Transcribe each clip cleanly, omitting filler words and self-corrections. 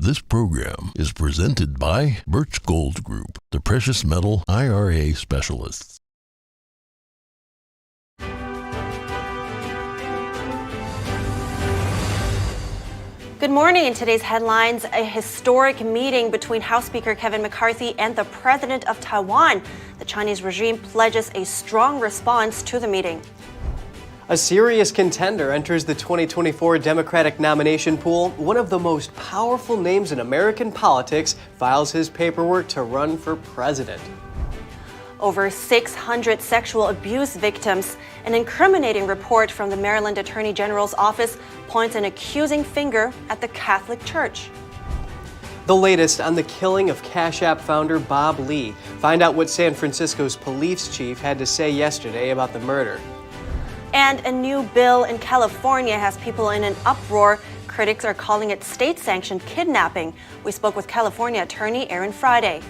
This program is presented by Birch Gold Group, the precious metal IRA specialists. Good morning. In today's headlines, a historic meeting between House Speaker Kevin McCarthy and the President of Taiwan. The Chinese regime pledges a strong response to the meeting. A serious contender enters the 2024 Democratic nomination pool. One of the most powerful names in American politics files his paperwork to run for president. Over 600 sexual abuse victims. An incriminating report from the Maryland Attorney General's office points an accusing finger at the Catholic Church. The latest on the killing of Cash App founder Bob Lee. Find out what San Francisco's police chief had to say yesterday about the murder. And a new bill in California has people in an uproar. Critics are calling it state-sanctioned kidnapping. We spoke with California attorney Aaron Friday.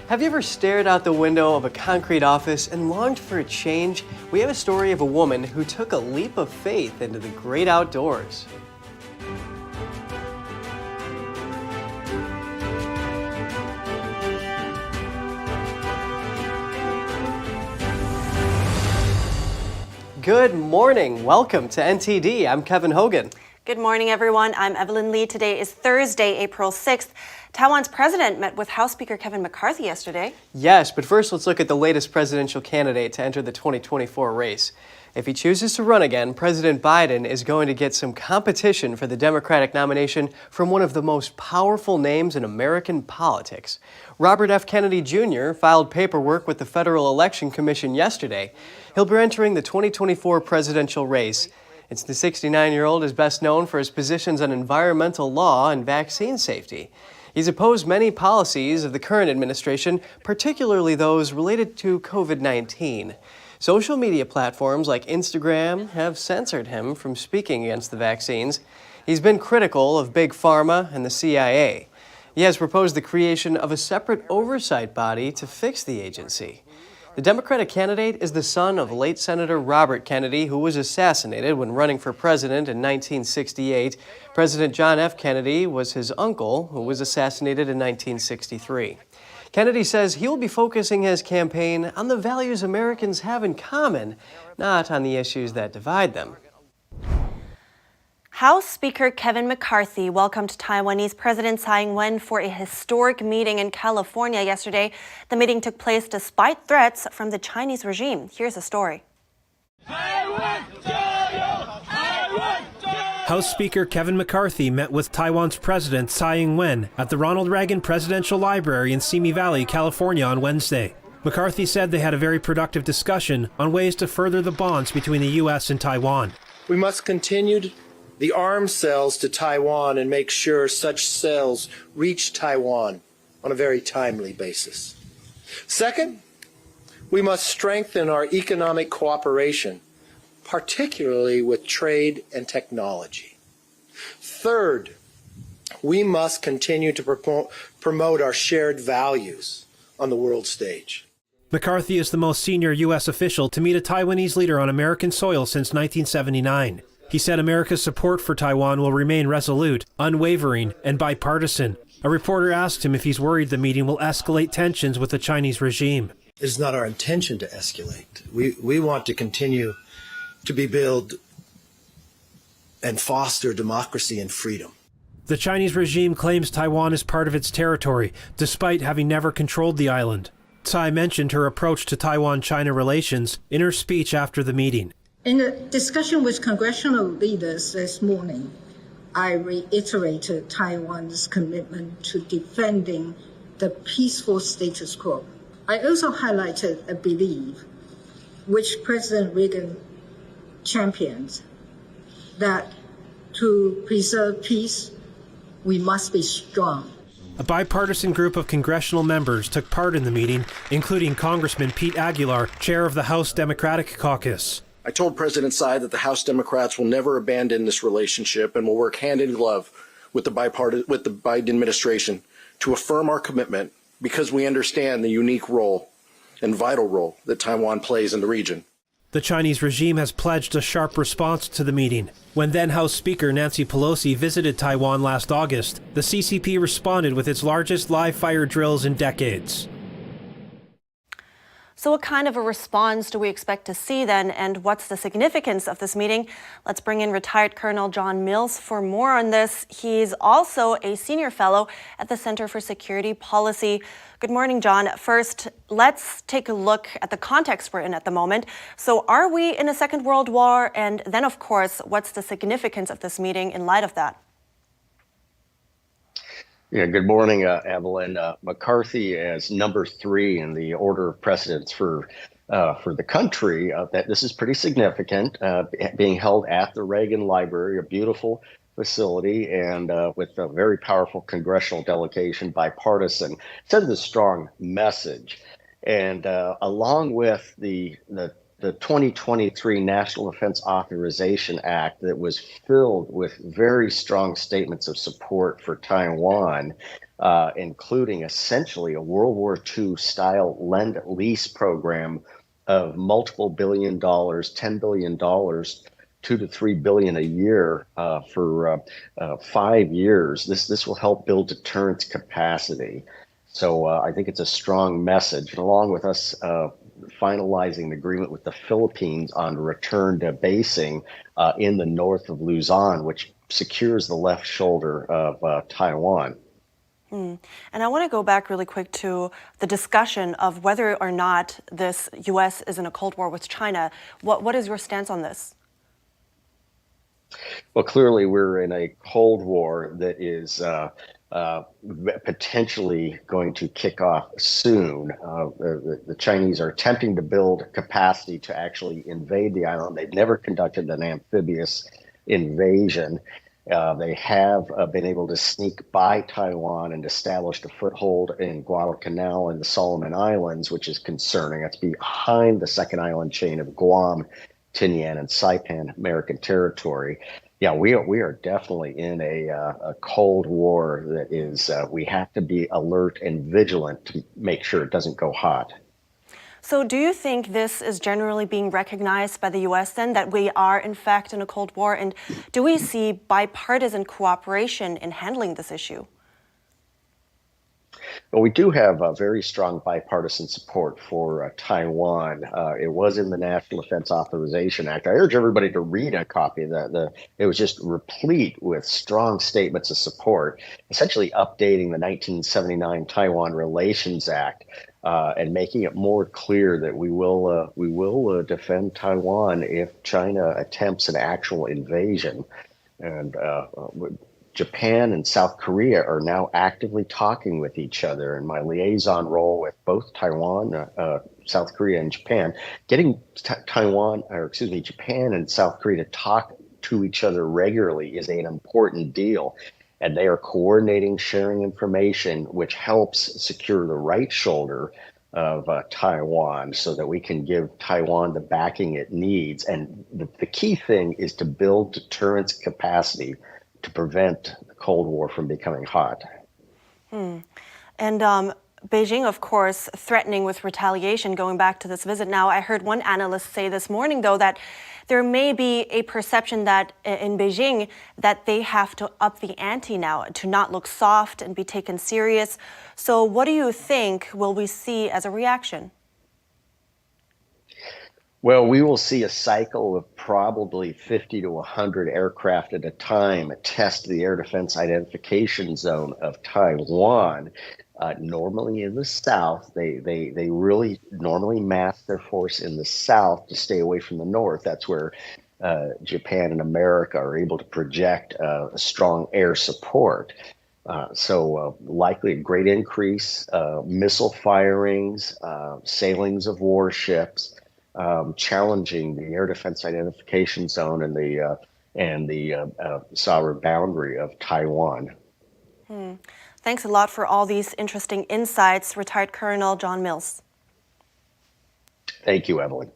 Have you ever stared out the window of a concrete office and longed for a change? We have a story of a woman who took a leap of faith into the great outdoors. Good morning. Welcome to NTD. I'm Kevin Hogan. Good morning, everyone. I'm Evelyn Lee. Today is Thursday, April 6th. Taiwan's president met with House Speaker Kevin McCarthy yesterday. Yes, but first let's look at the latest presidential candidate to enter the 2024 race. If he chooses to run again, President Biden is going to get some competition for the Democratic nomination from one of the most powerful names in American politics. Robert F. Kennedy Jr. filed paperwork with the Federal Election Commission yesterday. He'll be entering the 2024 presidential race. The 69-year-old is best known for his positions on environmental law and vaccine safety. He's opposed many policies of the current administration, particularly those related to COVID-19. Social media platforms like Instagram have censored him from speaking against the vaccines. He's been critical of Big Pharma and the CIA. He has proposed the creation of a separate oversight body to fix the agency. The Democratic candidate is the son of late Senator Robert Kennedy, who was assassinated when running for president in 1968. President John F. Kennedy was his uncle, who was assassinated in 1963. Kennedy says he will be focusing his campaign on the values Americans have in common, not on the issues that divide them. House Speaker Kevin McCarthy welcomed Taiwanese President Tsai for a historic meeting in California yesterday. The meeting took place despite threats from the Chinese regime. Here's the story. House Speaker Kevin McCarthy met with Taiwan's President Tsai Ing-wen at the Ronald Reagan Presidential Library in Simi Valley, California on Wednesday. McCarthy said they had a very productive discussion on ways to further the bonds between the U.S. and Taiwan. We must continue the arms sales to Taiwan and make sure such sales reach Taiwan on a very timely basis. Second, we must strengthen our economic cooperation, particularly with trade and technology. Third, we must continue to promote our shared values on the world stage. McCarthy is the most senior U.S. official to meet a Taiwanese leader on American soil since 1979. He said America's support for Taiwan will remain resolute, unwavering, and bipartisan. A reporter asked him if he's worried the meeting will escalate tensions with the Chinese regime. It is not our intention to escalate. We want to continue to build and foster democracy and freedom. The Chinese regime claims Taiwan is part of its territory, despite having never controlled the island. Tsai mentioned her approach to Taiwan-China relations in her speech after the meeting. In a discussion with congressional leaders this morning, I reiterated Taiwan's commitment to defending the peaceful status quo. I also highlighted a belief, which President Reagan champions, that to preserve peace, we must be strong. A bipartisan group of congressional members took part in the meeting, including Congressman Pete Aguilar, chair of the House Democratic Caucus. I told President Tsai that the House Democrats will never abandon this relationship and will work hand in glove with the Biden administration to affirm our commitment because we understand the unique role and vital role that Taiwan plays in the region. The Chinese regime has pledged a sharp response to the meeting. When then House Speaker Nancy Pelosi visited Taiwan last August, the CCP responded with its largest live fire drills in decades. So what kind of a response do we expect to see then, and what's the significance of this meeting? Let's bring in retired Colonel John Mills for more on this. He's also a senior fellow at the Center for Security Policy. Good morning, John. First, let's take a look at the context we're in at the moment. So are we in a second world war? And then, of course, what's the significance of this meeting in light of that? Yeah, good morning, Evelyn. McCarthy as number 3 in the order of precedence for the country. That this is pretty significant. Being held at the Reagan Library, a beautiful facility, and with a very powerful congressional delegation, bipartisan, sends a strong message. And along with the 2023 National Defense Authorization Act that was filled with very strong statements of support for Taiwan, including essentially a World War II style lend-lease program of multiple $billion, $10 billion, $2 to $3 billion a year for 5 years. This will help build deterrence capacity. So I think it's a strong message. And along with us finalizing the agreement with the Philippines on return to basing in the north of Luzon, which secures the left shoulder of Taiwan. And I want to go back really quick to the discussion of whether or not this U.S. is in a Cold War with China. What is your stance on this? Well, clearly we're in a Cold War that is potentially going to kick off soon. The Chinese are attempting to build capacity to actually invade the island. They've never conducted an amphibious invasion. They have been able to sneak by Taiwan and established a foothold in Guadalcanal and the Solomon Islands, which is concerning. That's behind the second island chain of Guam, Tinian, and Saipan American territory. Yeah, we are definitely in a Cold War that is, we have to be alert and vigilant to make sure it doesn't go hot. So do you think this is generally being recognized by the U.S. then, that we are in fact in a Cold War? And do we see bipartisan cooperation in handling this issue? Well, we do have very strong bipartisan support for Taiwan. It was in the National Defense Authorization Act. I urge everybody to read a copy of that. It was just replete with strong statements of support, essentially updating the 1979 Taiwan Relations Act and making it more clear that we will defend Taiwan if China attempts an actual invasion. And Japan and South Korea are now actively talking with each other, and my liaison role with both Taiwan, South Korea, and Japan, getting Japan and South Korea to talk to each other regularly is an important deal. And they are coordinating, sharing information, which helps secure the right shoulder of Taiwan so that we can give Taiwan the backing it needs. And the key thing is to build deterrence capacity to prevent the Cold War from becoming hot. And Beijing, of course, threatening with retaliation going back to this visit. Now, I heard one analyst say this morning, though, that there may be a perception that in Beijing that they have to up the ante now to not look soft and be taken serious. So what do you think will we see as a reaction? Well, we will see a cycle of probably 50 to 100 aircraft at a time test the air defense identification zone of Taiwan. Normally in the south, they really normally mass their force in the south to stay away from the north. That's where Japan and America are able to project a strong air support. So likely a great increase, missile firings, sailings of warships. Challenging the air defense identification zone and the sovereign boundary of Taiwan. Thanks a lot for all these interesting insights, retired Colonel John Mills. Thank you, Evelyn.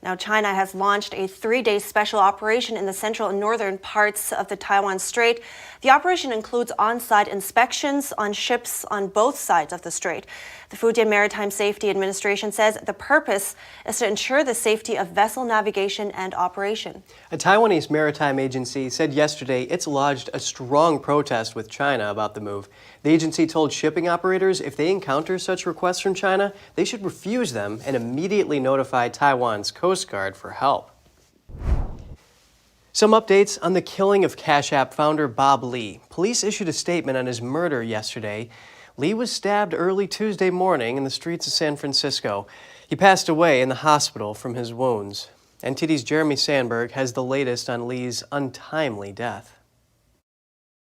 Now, China has launched a 3-day special operation in the central and northern parts of the Taiwan Strait. The operation includes on-site inspections on ships on both sides of the strait. The Fujian Maritime Safety Administration says the purpose is to ensure the safety of vessel navigation and operation. A Taiwanese maritime agency said yesterday it's lodged a strong protest with China about the move. The agency told shipping operators if they encounter such requests from China, they should refuse them and immediately notify Taiwan's Coast Guard for help. Some updates on the killing of Cash App founder Bob Lee. Police issued a statement on his murder yesterday. Lee was stabbed early Tuesday morning in the streets of San Francisco. He passed away in the hospital from his wounds. NTD's Jeremy Sandberg has the latest on Lee's untimely death.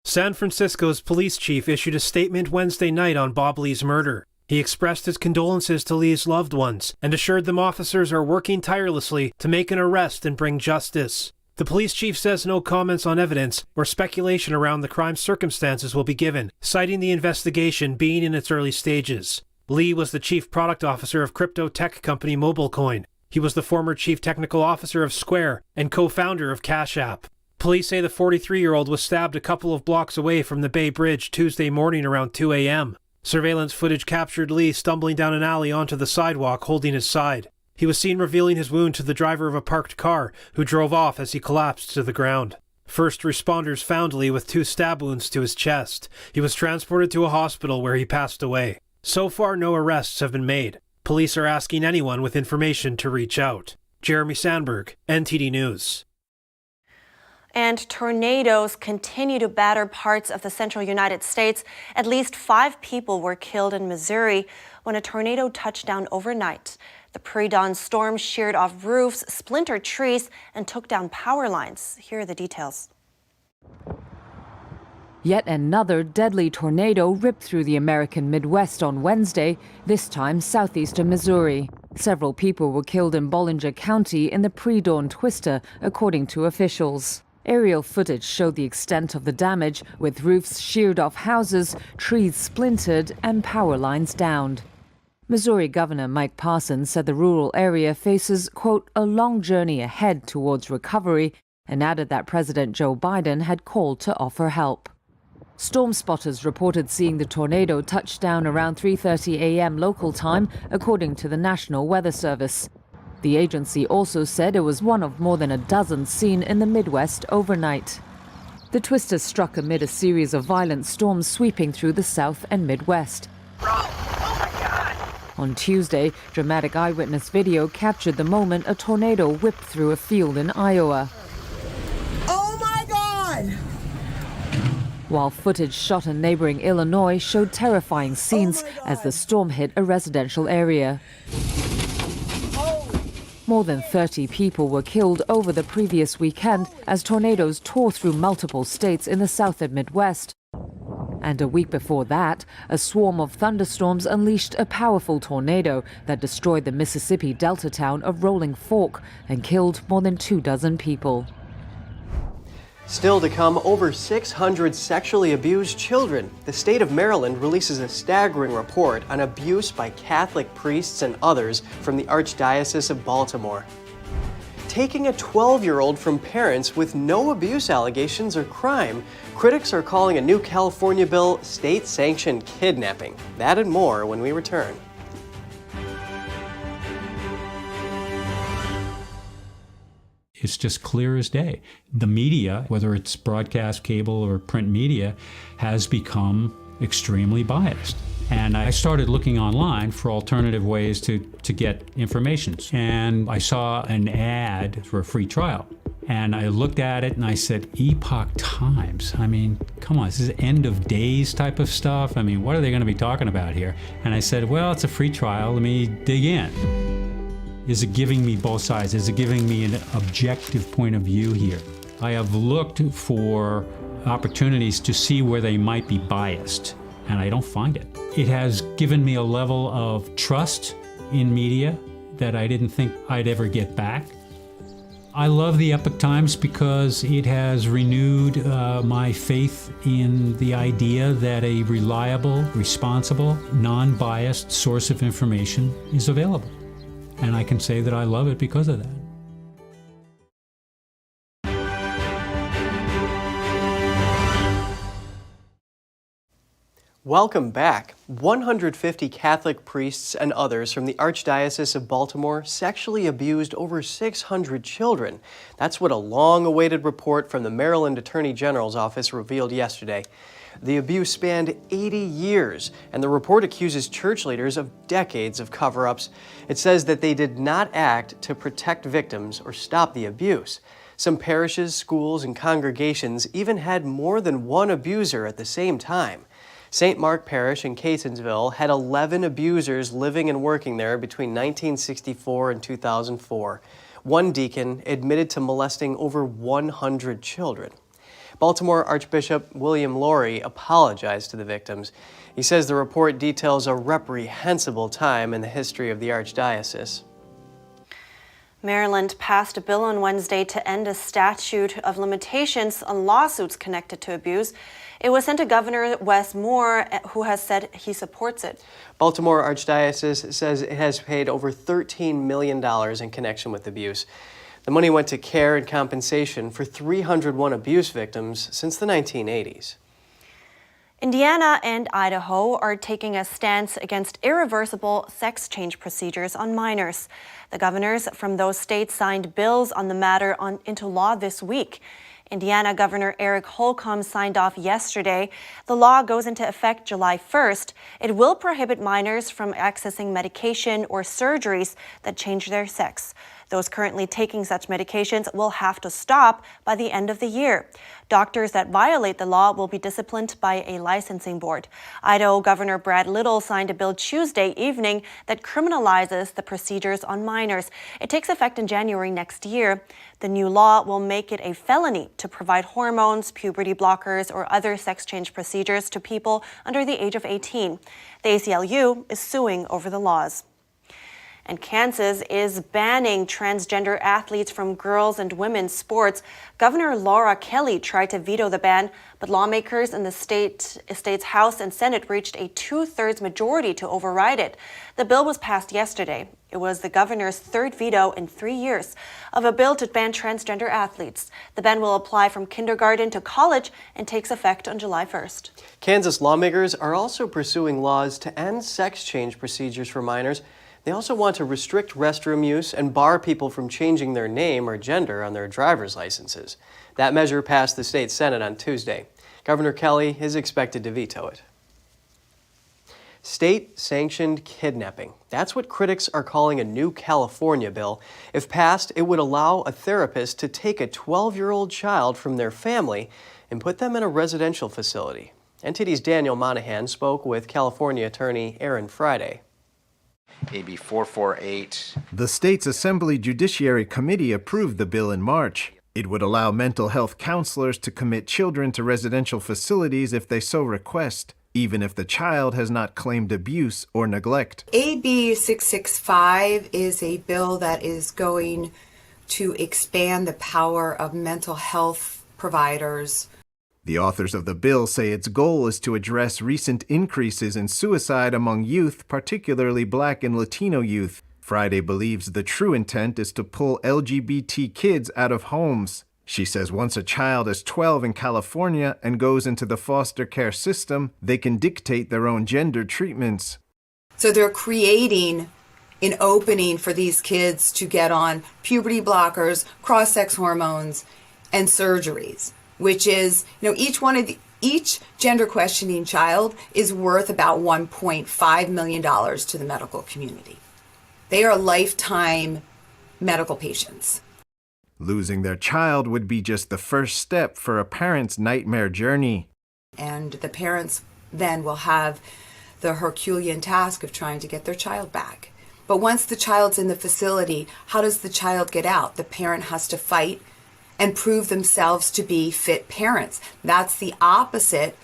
San Francisco's police chief issued a statement Wednesday night on Bob Lee's murder. He expressed his condolences to Lee's loved ones and assured them officers are working tirelessly to make an arrest and bring justice. The police chief says no comments on evidence or speculation around the crime's circumstances will be given, citing the investigation being in its early stages. Lee was the chief product officer of crypto tech company MobileCoin. He was the former chief technical officer of Square and co-founder of Cash App. Police say the 43-year-old was stabbed a couple of blocks away from the Bay Bridge Tuesday morning around 2 a.m. Surveillance footage captured Lee stumbling down an alley onto the sidewalk holding his side. He was seen revealing his wound to the driver of a parked car, who drove off as he collapsed to the ground. First responders found Lee with 2 stab wounds to his chest. He was transported to a hospital where he passed away. So far, no arrests have been made. Police are asking anyone with information to reach out. Jeremy Sandberg, NTD News. And tornadoes continue to batter parts of the central United States. At least 5 people were killed in Missouri when a tornado touched down overnight. The pre-dawn storm sheared off roofs, splintered trees, and took down power lines. Here are the details. Yet another deadly tornado ripped through the American Midwest on Wednesday, this time southeastern Missouri. Several people were killed in Bollinger County in the pre-dawn twister, according to officials. Aerial footage showed the extent of the damage, with roofs sheared off houses, trees splintered, and power lines downed. Missouri Governor Mike Parson said the rural area faces, quote, a long journey ahead towards recovery, and added that President Joe Biden had called to offer help. Storm spotters reported seeing the tornado touch down around 3:30 a.m. local time, according to the National Weather Service. The agency also said it was one of more than a dozen seen in the Midwest overnight. The twister struck amid a series of violent storms sweeping through the South and Midwest. On Tuesday, dramatic eyewitness video captured the moment a tornado whipped through a field in Iowa. Oh my God! While footage shot in neighboring Illinois showed terrifying scenes as the storm hit a residential area. More than 30 people were killed over the previous weekend as tornadoes tore through multiple states in the South and Midwest. And a week before that, a swarm of thunderstorms unleashed a powerful tornado that destroyed the Mississippi Delta town of Rolling Fork and killed more than 24 people. Still to come, over 600 sexually abused children. The state of Maryland releases a staggering report on abuse by Catholic priests and others from the Archdiocese of Baltimore. Taking a 12-year-old from parents with no abuse allegations or crime, critics are calling a new California bill state-sanctioned kidnapping. That and more when we return. It's just clear as day. The media, whether it's broadcast, cable, or print media, has become extremely biased. And I started looking online for alternative ways to get information. And I saw an ad for a free trial. And I looked at it and I said, Epoch Times? I mean, come on, this is end of days type of stuff. I mean, what are they going to be talking about here? And I said, well, it's a free trial. Let me dig in. Is it giving me both sides? Is it giving me an objective point of view here? I have looked for opportunities to see where they might be biased, and I don't find it. It has given me a level of trust in media that I didn't think I'd ever get back. I love the Epoch Times because it has renewed my faith in the idea that a reliable, responsible, non-biased source of information is available. And I can say that I love it because of that. Welcome back. 150 Catholic priests and others from the Archdiocese of Baltimore sexually abused over 600 children. That's what a long-awaited report from the Maryland Attorney General's office revealed yesterday. The abuse spanned 80 years, and the report accuses church leaders of decades of cover-ups. It says that they did not act to protect victims or stop the abuse. Some parishes, schools, and congregations even had more than one abuser at the same time. St. Mark Parish in Catonsville had 11 abusers living and working there between 1964 and 2004. One deacon admitted to molesting over 100 children. Baltimore Archbishop William Laurie apologized to the victims. He says the report details a reprehensible time in the history of the Archdiocese. Maryland passed a bill on Wednesday to end a statute of limitations on lawsuits connected to abuse. It was sent to Governor Wes Moore, who has said he supports it. Baltimore Archdiocese says it has paid over $13 million in connection with abuse. The money went to care and compensation for 301 abuse victims since the 1980s. Indiana and Idaho are taking a stance against irreversible sex change procedures on minors. The governors from those states signed bills on the matter into law this week. Indiana Governor Eric Holcomb signed off yesterday. The law goes into effect July 1st. It will prohibit minors from accessing medication or surgeries that change their sex. Those currently taking such medications will have to stop by the end of the year. Doctors that violate the law will be disciplined by a licensing board. Idaho Governor Brad Little signed a bill Tuesday evening that criminalizes the procedures on minors. It takes effect in January next year. The new law will make it a felony to provide hormones, puberty blockers, or other sex change procedures to people under the age of 18. The ACLU is suing over the laws. And Kansas is banning transgender athletes from girls' and women's sports. Governor Laura Kelly tried to veto the ban, but lawmakers in the state's House and Senate reached a 2/3 majority to override it. The bill was passed yesterday. It was the governor's third veto in 3 years of a bill to ban transgender athletes. The ban will apply from kindergarten to college and takes effect on July 1st. Kansas lawmakers are also pursuing laws to end sex change procedures for minors. They also want to restrict restroom use and bar people from changing their name or gender on their driver's licenses. That measure passed the state Senate on Tuesday. Governor Kelly is expected to veto it. State-sanctioned kidnapping. That's what critics are calling a new California bill. If passed, it would allow a therapist to take a 12-year-old child from their family and put them in a residential facility. NTD's Daniel Monahan spoke with California attorney Aaron Friday. AB 448. The state's Assembly Judiciary Committee approved the bill in March. It would allow mental health counselors to commit children to residential facilities if they so request, even if the child has not claimed abuse or neglect. AB 665 is a bill that is going to expand the power of mental health providers. The authors of the bill say its goal is to address recent increases in suicide among youth, particularly Black and Latino youth. Friday believes the true intent is to pull LGBT kids out of homes. She says once a child is 12 in California and goes into the foster care system, they can dictate their own gender treatments. So they're creating an opening for these kids to get on puberty blockers, cross-sex hormones, and surgeries, which is, each gender questioning child is worth about $1.5 million to the medical community. They are lifetime medical patients. Losing their child would be just the first step for a parent's nightmare journey. And the parents then will have the Herculean task of trying to get their child back. But once the child's in the facility, how does the child get out? The parent has to fight and prove themselves to be fit parents. That's the opposite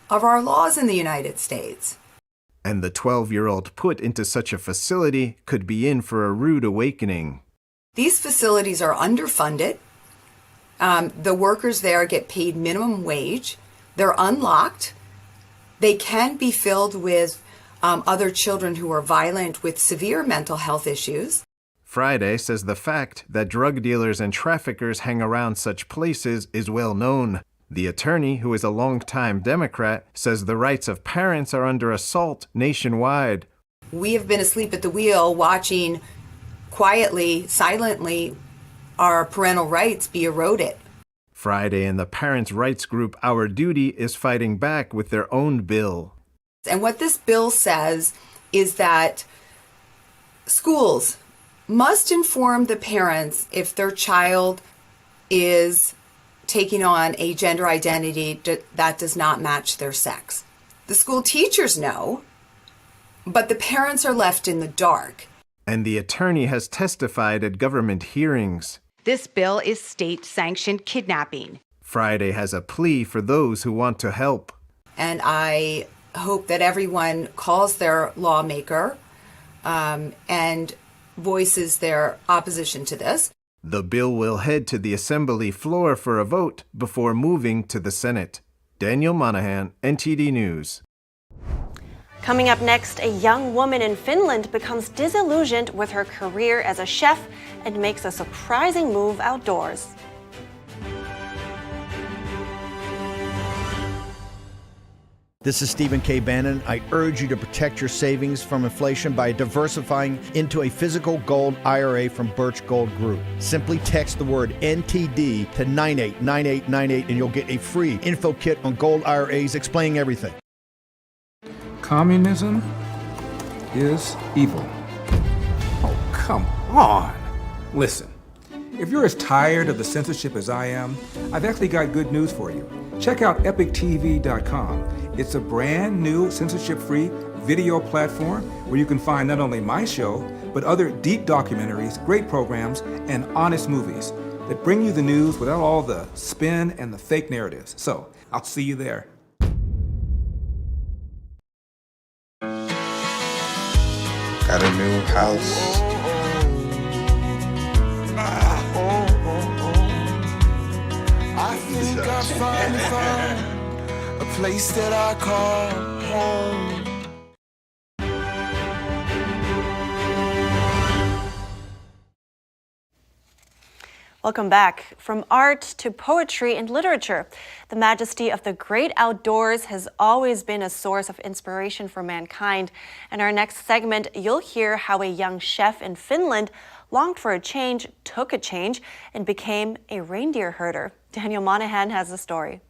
of our laws in the United States. And the 12-year-old put into such a facility could be in for a rude awakening. These facilities are underfunded. The workers there get paid minimum wage. They're unlocked. They can be filled with other children who are violent with severe mental health issues. Friday says the fact that drug dealers and traffickers hang around such places is well known. The attorney, who is a longtime Democrat, says the rights of parents are under assault nationwide. We have been asleep at the wheel watching quietly, silently, our parental rights be eroded. Friday, and the parents' rights group Our Duty is fighting back with their own bill. And what this bill says is that schools must inform the parents if their child is taking on a gender identity that does not match their sex. The school teachers know, but the parents are left in the dark. And the attorney has testified at government hearings. This bill is state-sanctioned kidnapping. Friday has a plea for those who want to help. And I hope that everyone calls their lawmaker and voices their opposition to this. The bill will head to the Assembly floor for a vote before moving to the Senate. Daniel Monahan, NTD News. Coming up next, a young woman in Finland becomes disillusioned with her career as a chef and makes a surprising move outdoors. This is Stephen K. Bannon. I urge you to protect your savings from inflation by diversifying into a physical gold IRA from Birch Gold Group. Simply text the word NTD to 989898 and you'll get a free info kit on gold IRAs explaining everything. Communism is evil. Oh, come on. Listen, if you're as tired of the censorship as I am, I've actually got good news for you. Check out epictv.com. It's a brand new censorship-free video platform where you can find not only my show, but other deep documentaries, great programs, and honest movies that bring you the news without all the spin and the fake narratives. So, I'll see you there. Got a new house. I think I finally found a place that I call home. Welcome back. From art to poetry and literature, the majesty of the great outdoors has always been a source of inspiration for mankind. In our next segment, you'll hear how a young chef in Finland longed for a change, took a change, and became a reindeer herder. Daniel Monahan has the story.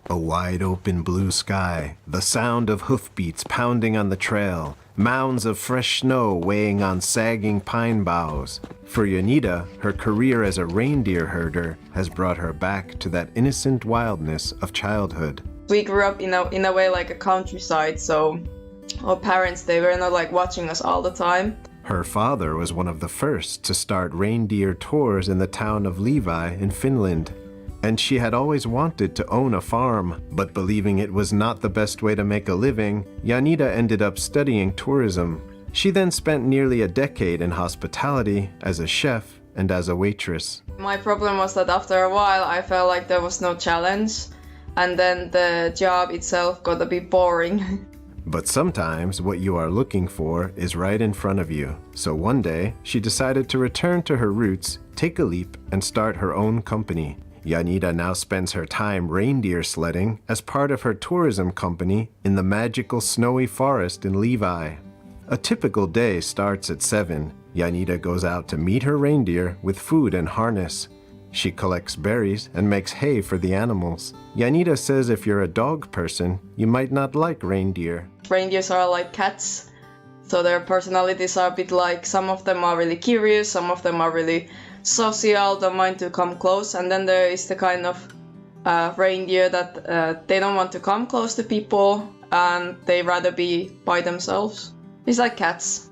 A wide open blue sky, the sound of hoofbeats pounding on the trail, mounds of fresh snow weighing on sagging pine boughs. For Yanida, her career as a reindeer herder has brought her back to that innocent wildness of childhood. We grew up in a way like a countryside, so our parents, they were not like watching us all the time. Her father was one of the first to start reindeer tours in the town of Levi in Finland. And she had always wanted to own a farm, but believing it was not the best way to make a living, Yanida ended up studying tourism. She then spent nearly a decade in hospitality as a chef and as a waitress. My problem was that after a while I felt like there was no challenge, and then the job itself got a bit boring. But sometimes what you are looking for is right in front of you. So one day, she decided to return to her roots, take a leap, and start her own company. Yanida now spends her time reindeer sledding as part of her tourism company in the magical snowy forest in Levi. A typical day starts at 7. Yanida goes out to meet her reindeer with food and harness. She collects berries and makes hay for the animals. Yanida says if you're a dog person, you might not like reindeer. Reindeers are like cats, so their personalities are a bit like, some of them are really curious, some of them are really social, don't mind to come close, and then there is the kind of reindeer that they don't want to come close to people and they rather be by themselves. It's like cats.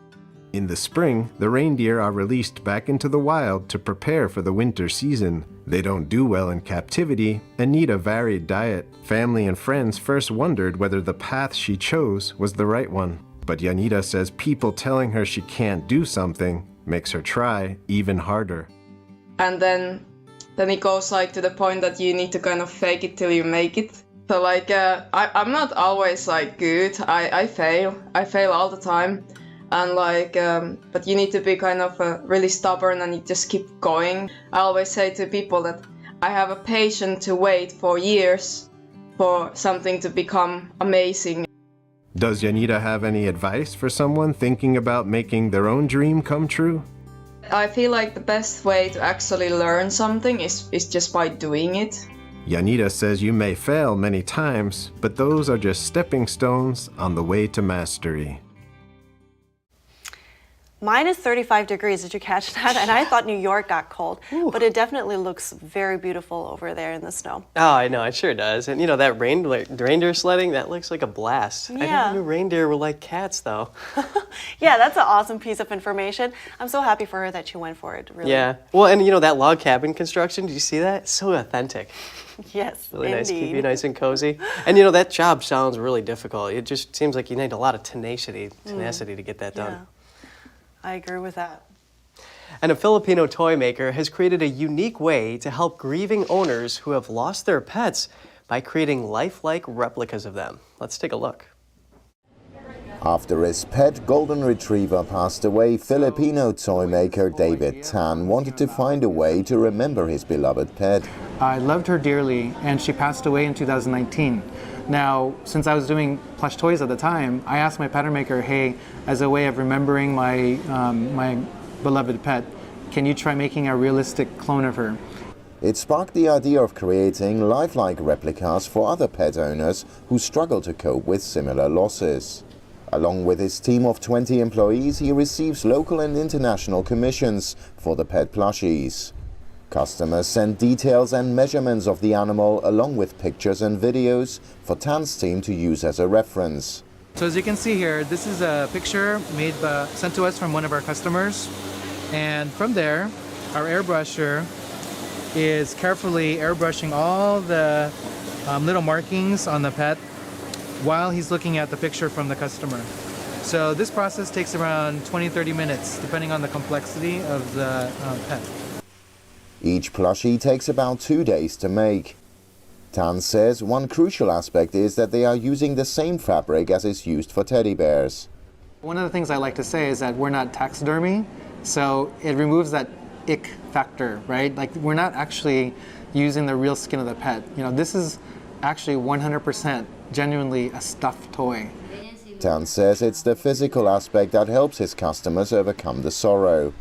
In the spring, the reindeer are released back into the wild to prepare for the winter season. They don't do well in captivity and need a varied diet. Family and friends first wondered whether the path she chose was the right one. But Yanida says people telling her she can't do something makes her try even harder. And then it goes like to the point that you need to kind of fake it till you make it. So like I'm not always like good. I fail all the time, and like but you need to be kind of really stubborn and you just keep going. I always say to people that I have a patience to wait for years for something to become amazing. Does Yanita have any advice for someone thinking about making their own dream come true? I feel like the best way to actually learn something is just by doing it. Yanita says you may fail many times, but those are just stepping stones on the way to mastery. Minus 35 degrees, did you catch that? And I thought New York got cold, but it definitely looks very beautiful over there in the snow. Oh, I know, it sure does. And you know, that reindeer sledding, that looks like a blast. Yeah. I never knew reindeer were like cats, though. Yeah, that's an awesome piece of information. I'm so happy for her that she went for it, really. Yeah. Well, and you know, that log cabin construction, did you see that? It's so authentic. Yes, Really indeed. nice, keep you nice and cozy. And you know, that job sounds really difficult. It just seems like you need a lot of tenacity to get that done. Yeah. I agree with that. And a Filipino toy maker has created a unique way to help grieving owners who have lost their pets by creating lifelike replicas of them. Let's take a look. After his pet golden retriever passed away, Filipino toy maker David Tan wanted to find a way to remember his beloved pet. I loved her dearly, and she passed away in 2019. Now, since I was doing plush toys at the time, I asked my pattern maker, hey, as a way of remembering my, my beloved pet, can you try making a realistic clone of her? It sparked the idea of creating lifelike replicas for other pet owners who struggle to cope with similar losses. Along with his team of 20 employees, he receives local and international commissions for the pet plushies. Customers send details and measurements of the animal along with pictures and videos for Tan's team to use as a reference. So as you can see here, this is a picture sent to us from one of our customers. And from there, our airbrusher is carefully airbrushing all the little markings on the pet while he's looking at the picture from the customer. So this process takes around 20-30 minutes, depending on the complexity of the pet. Each plushie takes about 2 days to make. Tan says one crucial aspect is that they are using the same fabric as is used for teddy bears. One of the things I like to say is that we're not taxidermy, so it removes that ick factor, right? Like, we're not actually using the real skin of the pet. You know, this is actually 100% genuinely a stuffed toy. Tan says it's the physical aspect that helps his customers overcome the sorrow.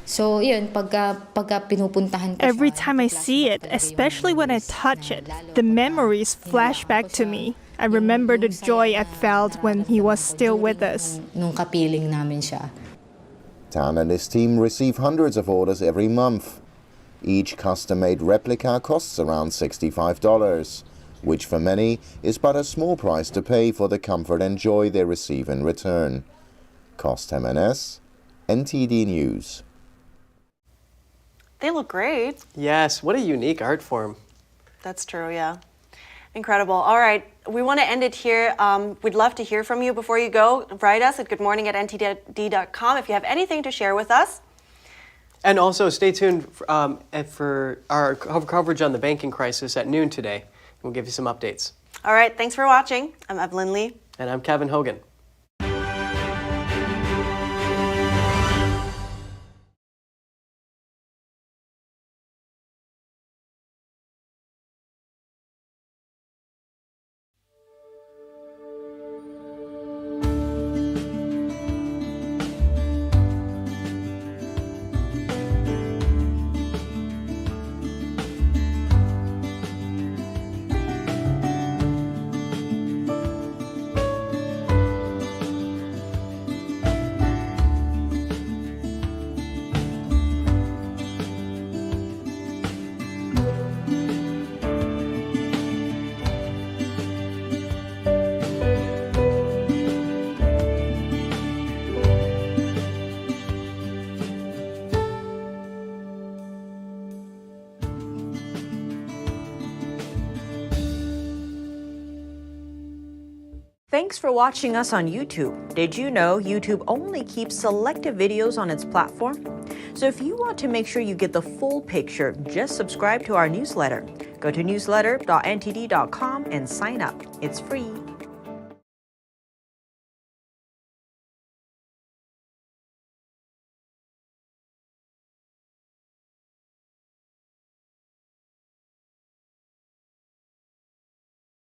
So, yun, pagka pinupuntahan ko every time I see it, especially when I touch it, the memories flash back to me. I remember the joy I felt when he was still with us. Nung kapiling namin siya. Tan and his team receive hundreds of orders every month. Each custom-made replica costs around $65, which for many is but a small price to pay for the comfort and joy they receive in return. Cost Jimenez, NTD News. They look great. Yes, what a unique art form. That's true, yeah. Incredible. All right, we want to end it here. We'd love to hear from you before you go. Write us at goodmorning@ntd.com if you have anything to share with us. And also stay tuned for our coverage on the banking crisis at noon today. We'll give you some updates. All right, thanks for watching. I'm Evelyn Lee. And I'm Kevin Hogan. Thanks for watching us on YouTube. Did you know YouTube only keeps selective videos on its platform? So if you want to make sure you get the full picture, just subscribe to our newsletter. Go to newsletter.ntd.com and sign up. It's free.